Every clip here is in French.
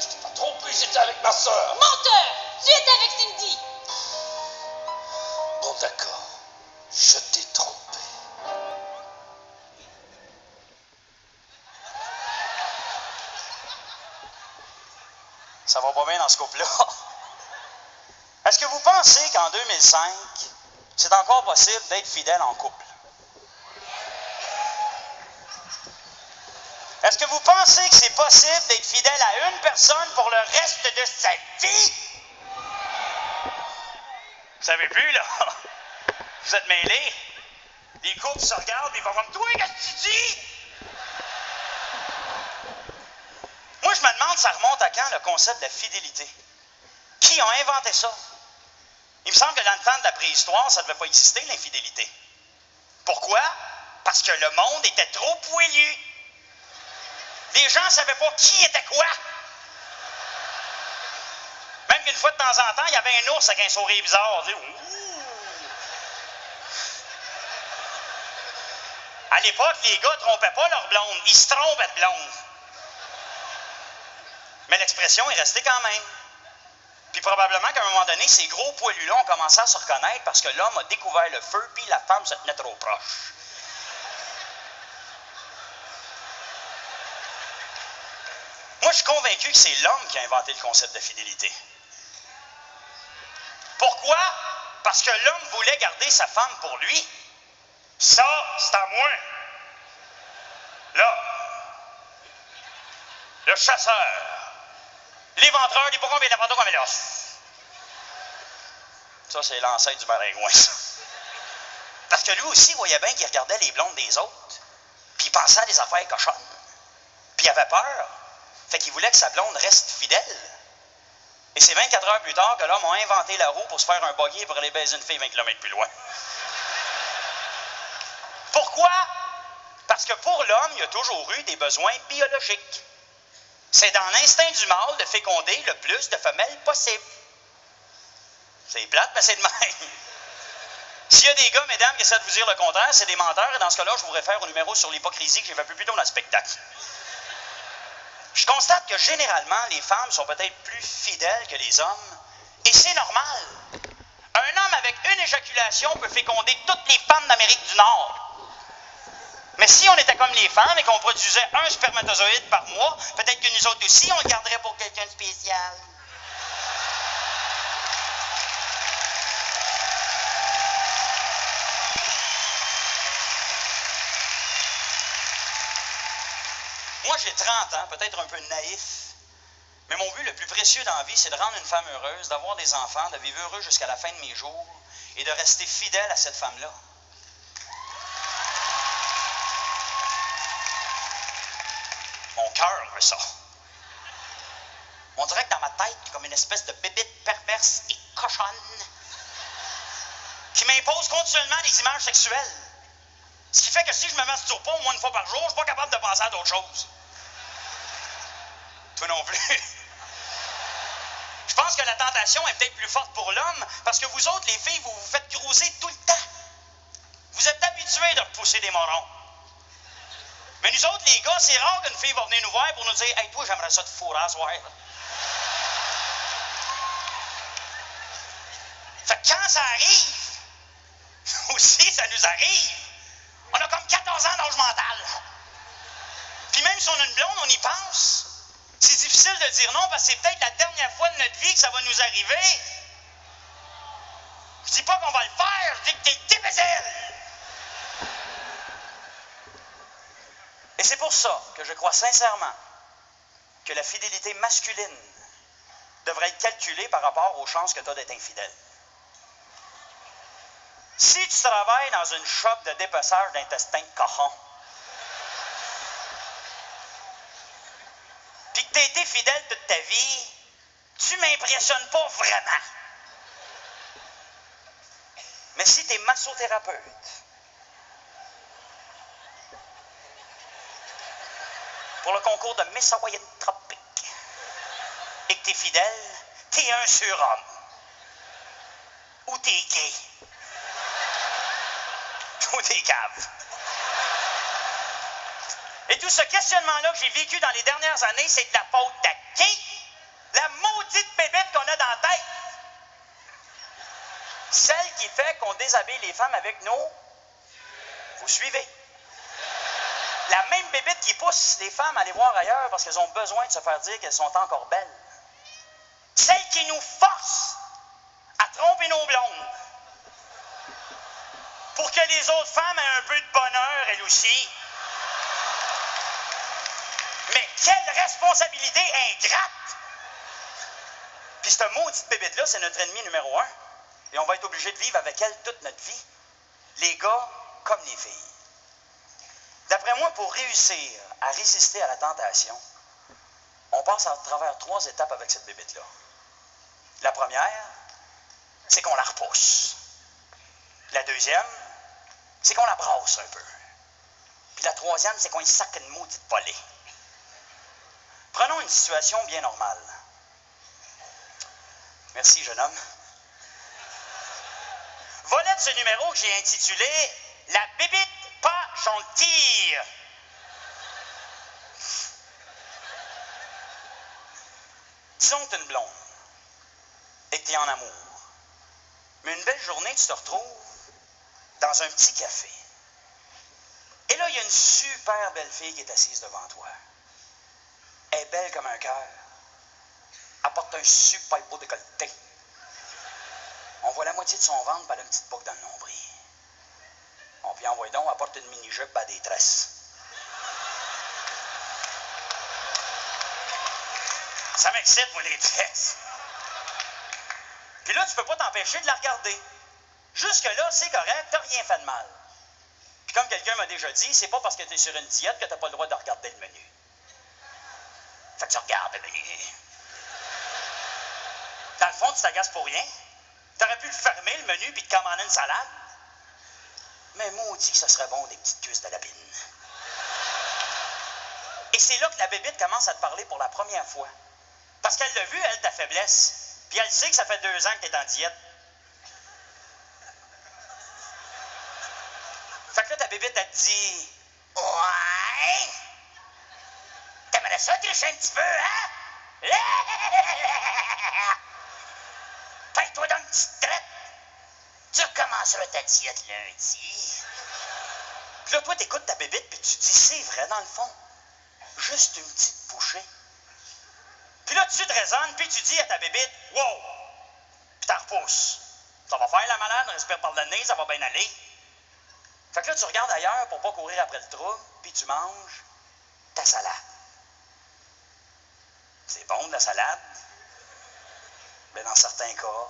Je t'ai pas trompé, j'étais avec ma sœur. Menteur! Tu étais avec Cindy! Bon, d'accord. Je t'ai trompé. Ça va pas bien dans ce couple-là. Est-ce que vous pensez qu'en 2005, c'est encore possible d'être fidèle en couple? Est-ce que vous pensez que c'est possible d'être fidèle à une personne pour le reste de sa vie? Vous savez plus, là? Vous êtes mêlés? Les couples se regardent et ils vont comme « Toi, qu'est-ce que tu dis? » Moi, je me demande, ça remonte à quand le concept de la fidélité? Qui a inventé ça? Il me semble que dans le temps de la préhistoire, ça ne devait pas exister, l'infidélité. Pourquoi? Parce que le monde était trop poilu. Les gens ne savaient pas qui était quoi. Même qu'une fois de temps en temps, il y avait un ours avec un sourire bizarre. À l'époque, les gars ne trompaient pas leur blonde. Ils se trompaient de blonde. Mais l'expression est restée quand même. Puis probablement qu'à un moment donné, ces gros poilus-là ont commencé à se reconnaître parce que l'homme a découvert le feu puis la femme se tenait trop proche. Moi, je suis convaincu que c'est l'homme qui a inventé le concept de fidélité. Pourquoi? Parce que l'homme voulait garder sa femme pour lui. Ça, c'est à moi. Là, le chasseur, l'éventreur des pourrons et n'importe quoi, mais là. Ça, c'est l'ancêtre du maringouin, ça. Parce que lui aussi, il voyait bien qu'il regardait les blondes des autres, puis il pensait à des affaires cochonnes. Puis il avait peur. Fait qu'il voulait que sa blonde reste fidèle. Et c'est 24 heures plus tard que l'homme a inventé la roue pour se faire un buggy pour aller baiser une fille 20 km plus loin. Pourquoi? Parce que pour l'homme, il y a toujours eu des besoins biologiques. C'est dans l'instinct du mâle de féconder le plus de femelles possible. C'est plate, mais c'est de même. S'il y a des gars, mesdames, qui essaient de vous dire le contraire, c'est des menteurs, et dans ce cas-là, je vous réfère au numéro sur l'hypocrisie que j'ai fait plus tôt dans le spectacle. Je constate que généralement, les femmes sont peut-être plus fidèles que les hommes, et c'est normal. Un homme avec une éjaculation peut féconder toutes les femmes d'Amérique du Nord. Mais si on était comme les femmes et qu'on produisait un spermatozoïde par mois, peut-être que nous autres aussi, on le garderait pour quelqu'un de spécial. Moi, j'ai 30 ans, peut-être un peu naïf, mais mon but le plus précieux dans la vie, c'est de rendre une femme heureuse, d'avoir des enfants, de vivre heureux jusqu'à la fin de mes jours et de rester fidèle à cette femme-là. Mon cœur veut ça. On dirait que dans ma tête, il y a comme une espèce de bébite perverse et cochonne qui m'impose continuellement des images sexuelles. Ce qui fait que si je me masturbe pas au moins une fois par jour, je suis pas capable de penser à d'autres choses. Toi non plus. Je pense que la tentation est peut-être plus forte pour l'homme parce que vous autres, les filles, vous vous faites grouser tout le temps. Vous êtes habitués de repousser des morons. Mais nous autres, les gars, c'est rare qu'une fille va venir nous voir pour nous dire « Hey, toi, j'aimerais ça te fourrer à soir. » Fait que quand ça arrive, aussi, ça nous arrive. On a comme 14 ans d'âge mental. Puis même si on a une blonde, on y pense. C'est difficile de dire non parce que c'est peut-être la dernière fois de notre vie que ça va nous arriver. Je dis pas qu'on va le faire, je dis que t'es imbécile. Et c'est pour ça que je crois sincèrement que la fidélité masculine devrait être calculée par rapport aux chances que tu as d'être infidèle. Si tu travailles dans une shop de dépeçage d'intestins de cochon, puis que tu as été fidèle toute ta vie, tu m'impressionnes pas vraiment. Mais si tu es massothérapeute, pour le concours de Miss Hawaïenne Tropique, et que tu es fidèle, tu es un surhomme. Ou tu es gay. Ou des caves. Et tout ce questionnement-là que j'ai vécu dans les dernières années, c'est de la faute à qui? La maudite bébête qu'on a dans la tête. Celle qui fait qu'on déshabille les femmes avec nos... Vous suivez? La même bébête qui pousse les femmes à aller voir ailleurs parce qu'elles ont besoin de se faire dire qu'elles sont encore belles. Celle qui nous force à tromper nos blondes pour que les autres femmes aient un peu de bonheur, elles aussi. Mais quelle responsabilité ingrate! Puis cette maudite bébête-là, c'est notre ennemi numéro 1. Et on va être obligé de vivre avec elle toute notre vie. Les gars comme les filles. D'après moi, pour réussir à résister à la tentation, on passe à travers 3 étapes avec cette bébête-là. La première, c'est qu'on la repousse. La deuxième, c'est qu'on la brasse un peu. Puis la troisième, c'est qu'on y sac une maudite volée. Prenons une situation bien normale. Merci, jeune homme. Voilà de ce numéro que j'ai intitulé « La bébite pas gentille ». Disons que t'es une blonde et que t'es en amour. Mais une belle journée, tu te retrouves dans un petit café. Et là, il y a une super belle fille qui est assise devant toi. Elle est belle comme un cœur. Elle porte un super beau décolleté. On voit la moitié de son ventre, puis elle a une petite boucle dans le nombril. On puis envoie donc, elle porte une mini-jupe à des tresses. Ça m'excite, moi, les tresses. Puis là, tu peux pas t'empêcher de la regarder. Jusque-là, c'est correct, t'as rien fait de mal. Puis comme quelqu'un m'a déjà dit, c'est pas parce que t'es sur une diète que t'as pas le droit de regarder le menu. Fait que tu regardes le menu. Dans le fond, tu t'agaces pour rien. T'aurais pu le fermer, le menu, puis te commander une salade. Mais maudit que ça serait bon, des petites cuisses de lapine. Et c'est là que la bébite commence à te parler pour la première fois. Parce qu'elle l'a vu, elle, ta faiblesse. Puis elle sait que ça fait 2 ans que t'es en diète. Fait que là, ta bébite, elle te dit... Ouais... T'aimerais ça tricher un petit peu, hein? Paye-toi dans une petite traite. Tu recommenceras ta diète lundi. Puis là, toi, t'écoutes ta bébite, puis tu te dis, c'est vrai, dans le fond. Juste une petite bouchée. Puis là, tu te raisonnes, puis tu dis à ta bébite, wow! Puis t'en repousses. Ça va faire la malade, respire par le nez, ça va bien aller. Fait que là, tu regardes ailleurs pour pas courir après le trouble, puis tu manges ta salade. C'est bon, de la salade. Mais dans certains cas,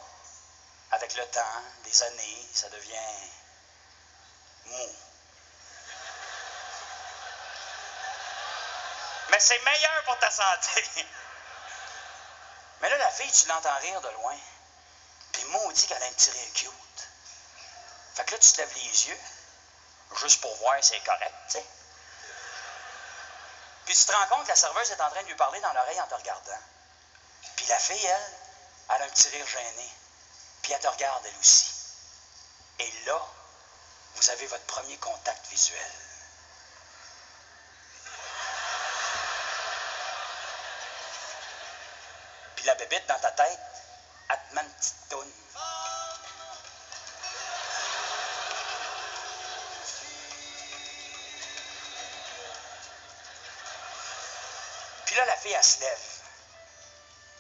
avec le temps, des années, ça devient mou. Mais c'est meilleur pour ta santé. Mais là, la fille, tu l'entends rire de loin. Puis maudit qu'elle a un petit rire cute. Fait que là, tu te lèves les yeux, juste pour voir si c'est correct, tu sais. Puis tu te rends compte que la serveuse est en train de lui parler dans l'oreille en te regardant. Puis la fille, elle a un petit rire gêné. Puis elle te regarde, elle aussi. Et là, vous avez votre premier contact visuel. Puis la bébête dans ta tête, elle te met une petite toune. Puis là, la fille, elle se lève.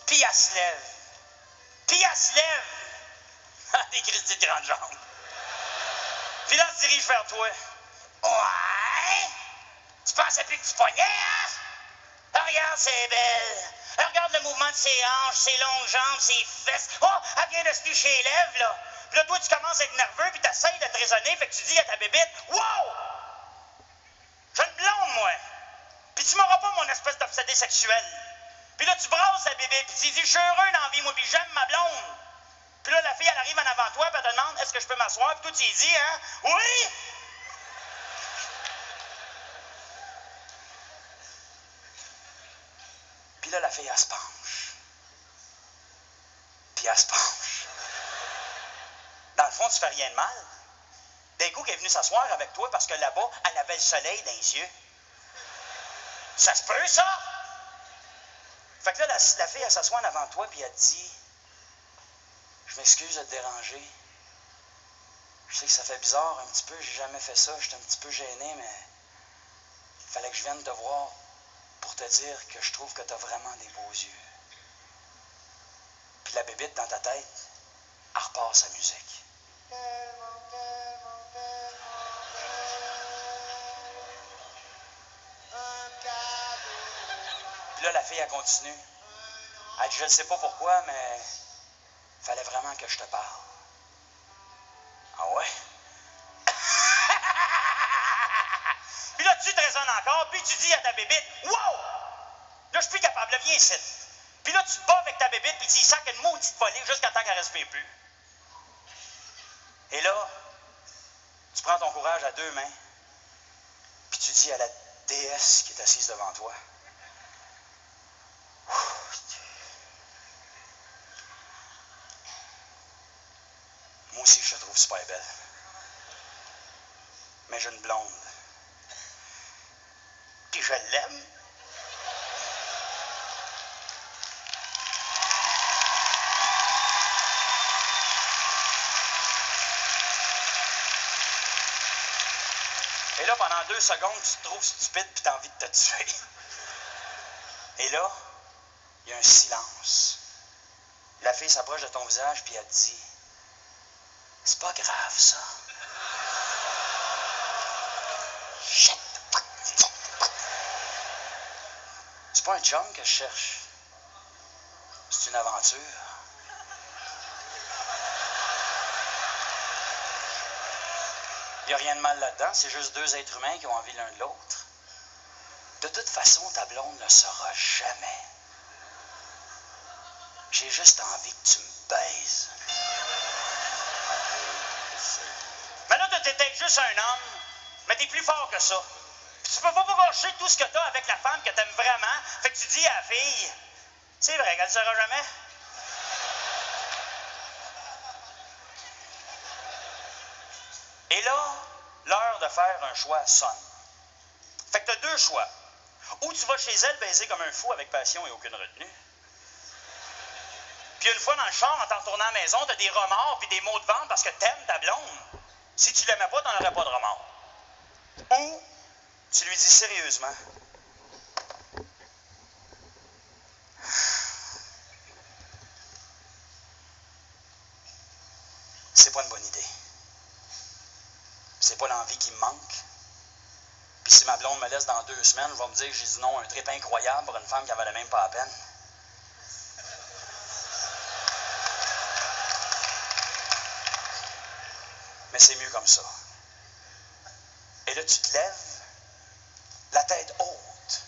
Puis elle se lève. Puis elle se lève. Des Christy de grandes jambes. Puis là, elle se dirige vers toi. Ouais? Tu pensais plus que tu pognais, hein? Regarde, c'est belle. Regarde le mouvement de ses hanches, ses longues jambes, ses fesses. Oh, elle vient de se toucher les lèvres, là. Puis là, toi, tu commences à être nerveux, puis t'essayes de te raisonner, fait que tu dis à ta bébite, wow! J'ai une blonde, moi. Puis tu m'auras pas mon espèce d'obsédé sexuel. Puis là, tu brasses la bébé, puis tu dis, je suis heureux dans la vie, moi, puis j'aime ma blonde. Puis là, la fille, elle arrive en avant de toi, puis elle te demande, est-ce que je peux m'asseoir? Puis toi, tu y dis, hein? Oui! Puis là, la fille, elle se penche. Puis elle se penche. Dans le fond, tu fais rien de mal. D'un coup, qu'elle est venue s'asseoir avec toi parce que là-bas, elle avait le soleil dans les yeux. Ça se peut, ça? Fait que là, la fille, elle s'assoit en avant de toi, puis elle te dit, je m'excuse de te déranger. Je sais que ça fait bizarre un petit peu, j'ai jamais fait ça, j'étais un petit peu gêné, mais il fallait que je vienne te voir pour te dire que je trouve que tu as vraiment des beaux yeux. Puis la bébite dans ta tête, elle repart sa musique. Puis là, la fille, elle continue. Elle dit, je ne sais pas pourquoi, mais il fallait vraiment que je te parle. Ah ouais? Puis là, tu te raisonnes encore, puis tu dis à ta bébite, wow! Là, je suis plus capable, là, viens ici. Puis là, tu te bats avec ta bébite, puis tu y sacs une maudite volée jusqu'à temps qu'elle ne respire plus. Et là, tu prends ton courage à deux mains, puis tu dis à la déesse qui est assise devant toi, moi aussi, je te trouve super belle. Mais j'ai une blonde. Puis je l'aime. Et là, pendant 2 secondes, tu te trouves stupide puis tu as envie de te tuer. Et là, il y a un silence. La fille s'approche de ton visage puis elle te dit, c'est pas grave, ça. C'est pas un chum que je cherche. C'est une aventure. Il n'y a rien de mal là-dedans, c'est juste 2 êtres humains qui ont envie l'un de l'autre. De toute façon, ta blonde ne le saura jamais. J'ai juste envie que tu me baises. Mais là, t'es peut-être juste un homme, mais t'es plus fort que ça. Puis tu peux pas gâcher tout ce que t'as avec la femme que t'aimes vraiment. Fait que tu dis à la fille, c'est vrai qu'elle ne le saura jamais. Et là, l'heure de faire un choix sonne. Fait que t'as 2 choix. Ou tu vas chez elle baiser comme un fou avec passion et aucune retenue. Puis une fois dans le char, en t'en retournant à la maison, t'as des remords puis des maux de ventre parce que t'aimes ta blonde. Si tu l'aimais pas, t'en aurais pas de remords. Ou tu lui dis sérieusement, c'est pas une bonne idée. C'est pas l'envie qui me manque. Puis si ma blonde me laisse dans 2 semaines, je vais me dire que j'ai dit non à un trip incroyable pour une femme qui en valait même pas la peine. Mais c'est mieux comme ça. Et là, tu te lèves, la tête haute,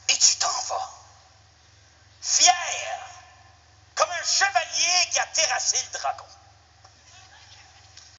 et tu t'en vas. Fier, comme un chevalier qui a terrassé le dragon.